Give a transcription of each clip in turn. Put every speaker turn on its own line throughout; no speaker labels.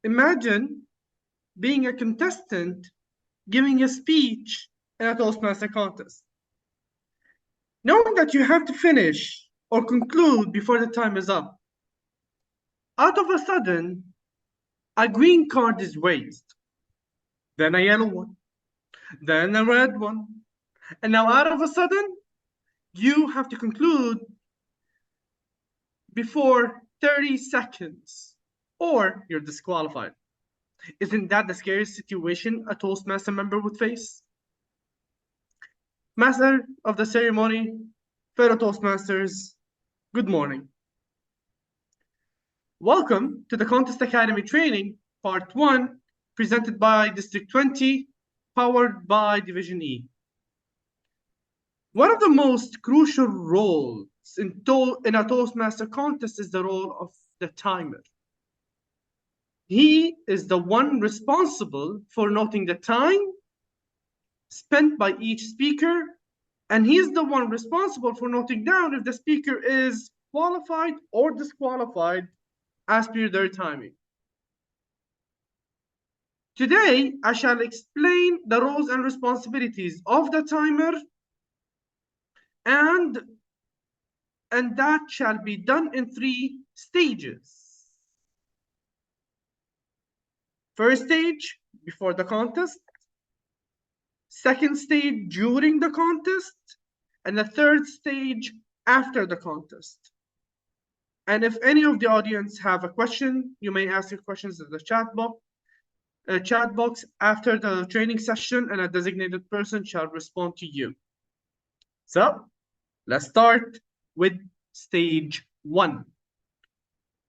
Imagine being a contestant giving a speech in a Toastmaster contest. Knowing that you have to finish or conclude before the time is up. Out of a sudden, a green card is raised, then a yellow one, then a red one, and now out of a sudden, you have to conclude before 30 seconds or you're disqualified. Isn't that the scariest situation a Toastmaster member would face? Master of the ceremony, fellow Toastmasters, good morning. Welcome to the Contest Academy Training, Part 1, presented by District 20, powered by Division E. One of the most crucial roles in a Toastmaster contest is the role of the timer. He is the one responsible for noting the time spent by each speaker, and he is the one responsible for noting down if the speaker is qualified or disqualified as per their timing. Today, I shall explain the roles and responsibilities of the timer, and that shall be done in 3 stages. First stage, before the contest. Second stage, during the contest. And the third stage, after the contest. And if any of the audience have a question, you may ask your questions in the chat box after the training session, and a designated person shall respond to you. So, let's start with stage 1.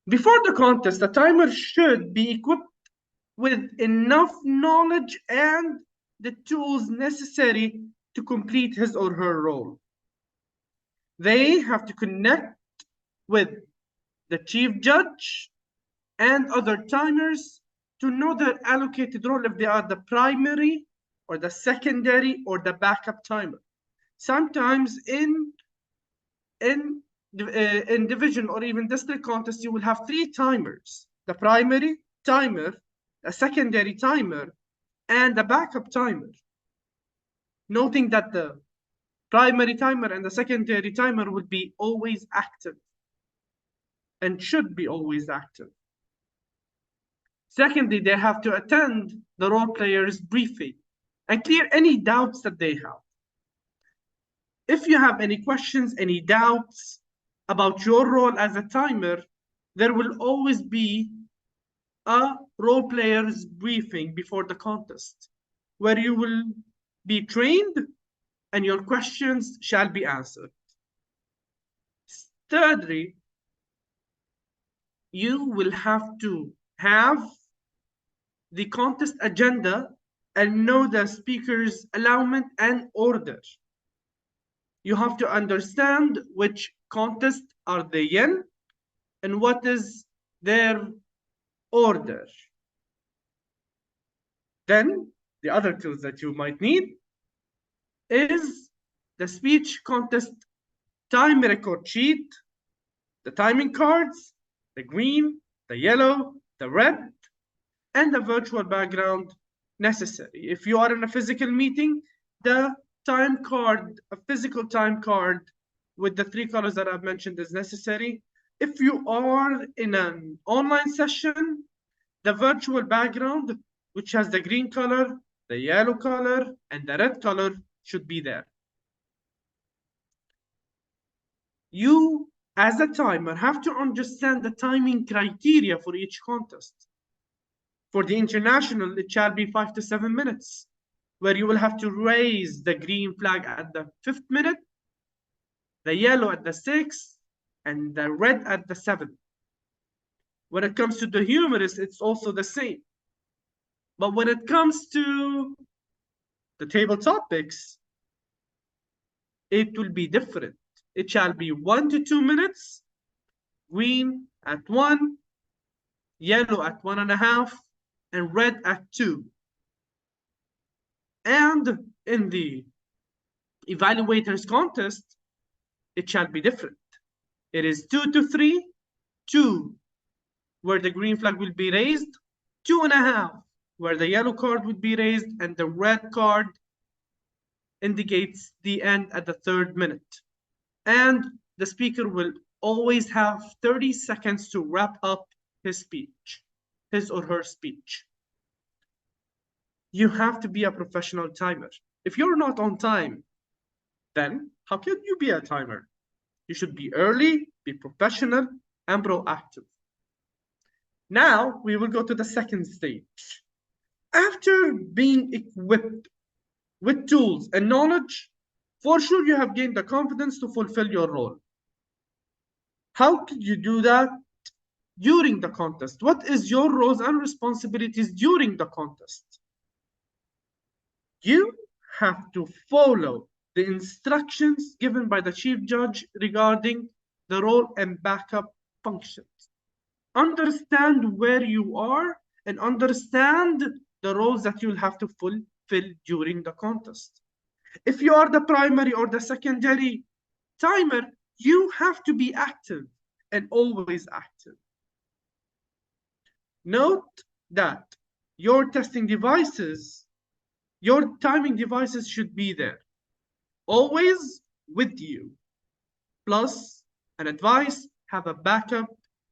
Before the contest, the timer should be equipped with enough knowledge and the tools necessary to complete his or her role. They have to connect with the chief judge and other timers to know their allocated role if they are the primary or the secondary or the backup timer. Sometimes in division or even district contests, you will have 3 timers: the primary timer, a secondary timer, and the backup timer. Noting that the primary timer and the secondary timer would be always active and should be always active. Secondly, they have to attend the role player's briefing and clear any doubts that they have. If you have any questions, any doubts about your role as a timer, there will always be a role player's briefing before the contest, where you will be trained and your questions shall be answered. Thirdly, you will have to have the contest agenda and know the speaker's allowance and order. You have to understand which contest are they in and what is their order. Then the other tools that you might need is the speech contest time record sheet, the timing cards, the green, the yellow, the red, and the virtual background necessary. If you are in a physical meeting, the time card, a physical time card with the 3 colors that I've mentioned is necessary. If you are in an online session, the virtual background, which has the green color, the yellow color, and the red color, should be there. You, as a timer, have to understand the timing criteria for each contest. For the international, it shall be 5 to 7 minutes, where you will have to raise the green flag at the 5th minute, the yellow at the 6th, and the red at the 7th. When it comes to the humorous, it's also the same. But when it comes to the table topics, it will be different. It shall be 1 to 2 minutes, green at 1, yellow at 1.5, and red at 2. And in the evaluators contest, it shall be different. It is 2 to 3, 2 where the green flag will be raised, 2.5, where the yellow card would be raised and the red card indicates the end at the 3rd minute. And the speaker will always have 30 seconds to wrap up his speech, his or her speech. You have to be a professional timer. If you're not on time, then how can you be a timer? You should be early, be professional, and proactive. Now we will go to the second stage. After being equipped with tools and knowledge, for sure you have gained the confidence to fulfill your role. How could you do that during the contest? What is your roles and responsibilities during the contest? You have to follow the instructions given by the chief judge regarding the role and backup functions. Understand where you are and understand the roles that you'll have to fulfill during the contest. If you are the primary or the secondary timer, you have to be active and always active. Note that your testing devices, your timing devices should be there, always with you. Plus, an advice, have a backup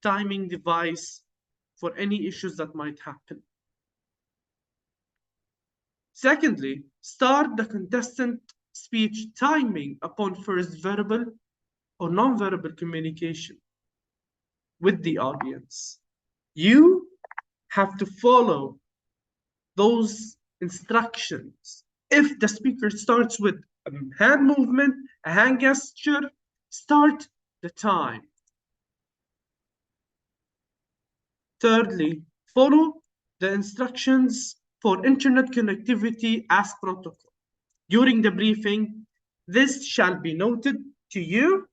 timing device for any issues that might happen. Secondly, start the contestant speech timing upon first verbal or non-verbal communication with the audience. You have to follow those instructions. If the speaker starts with a hand movement, a hand gesture, start the time. Thirdly, follow the instructions for internet connectivity as protocol. During the briefing, this shall be noted to you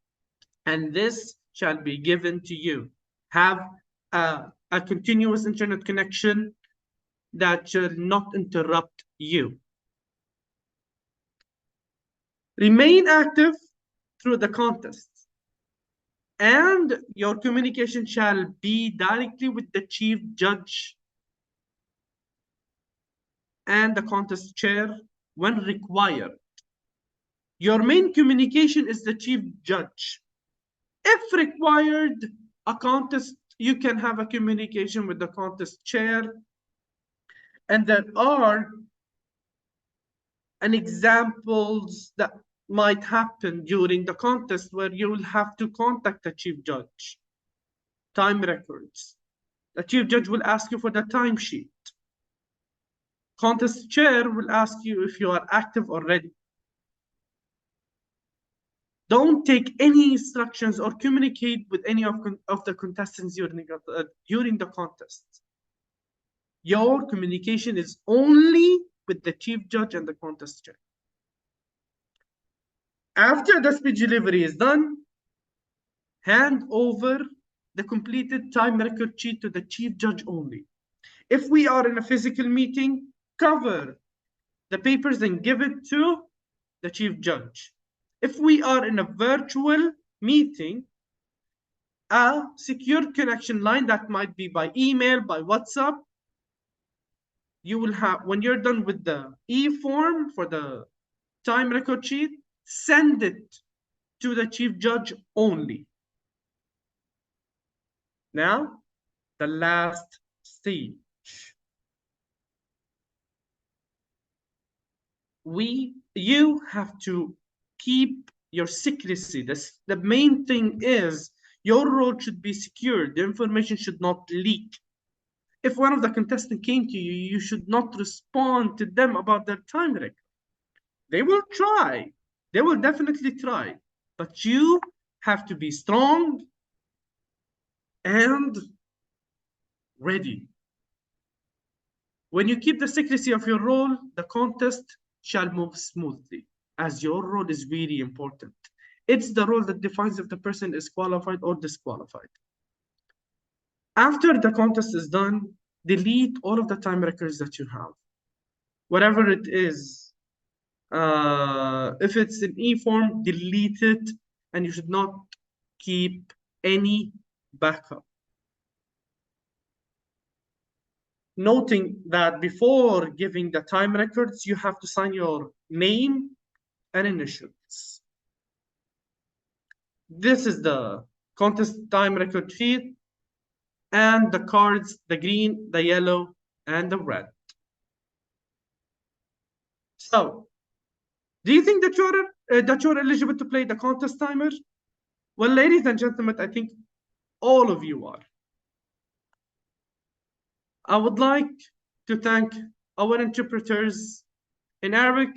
and this shall be given to you. Have a continuous internet connection that shall not interrupt you. Remain active through the contest, and your communication shall be directly with the chief judge and the contest chair when required. Your main communication is the chief judge. If required, a contest, you can have a communication with the contest chair. And there are examples that might happen during the contest where you will have to contact the chief judge. Time records. The chief judge will ask you for the timesheet. Contest chair will ask you if you are active or ready. Don't take any instructions or communicate with any of the contestants during the contest. Your communication is only with the chief judge and the contest chair. After the speech delivery is done, hand over the completed time record sheet to the chief judge only. If we are in a physical meeting, cover the papers and give it to the chief judge. If we are in a virtual meeting, a secure connection line that might be by email, by WhatsApp, you will have, when you're done with the e-form for the time record sheet, send it to the chief judge only. Now, the last stage. You have to keep your secrecy. The main thing is your role should be secured. The information should not leak. If one of the contestants came to you, you should not respond to them about their time record. They will try. They will definitely try. But you have to be strong and ready. When you keep the secrecy of your role, the contest shall move smoothly, as your role is very important. It's the role that defines if the person is qualified or disqualified. After the contest is done, delete all of the time records that you have. Whatever it is, if it's an e-form, delete it, and you should not keep any backup. noting that before giving the time records, you have to sign your name and initials. This is the contest time record sheet, and the cards, the green, the yellow, and the red. So, do you think that you're eligible to play the contest timer? Well, ladies and gentlemen, I think all of you are. I would like to thank our interpreters in Arabic,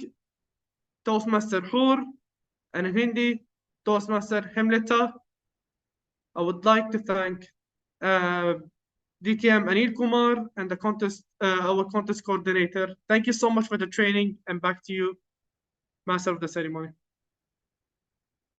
Toastmaster Hur, and in Hindi, Toastmaster Hemleta. I would like to thank DTM Anil Kumar and the contest, our contest coordinator. Thank you so much for the training, and back to you, Master of the Ceremony.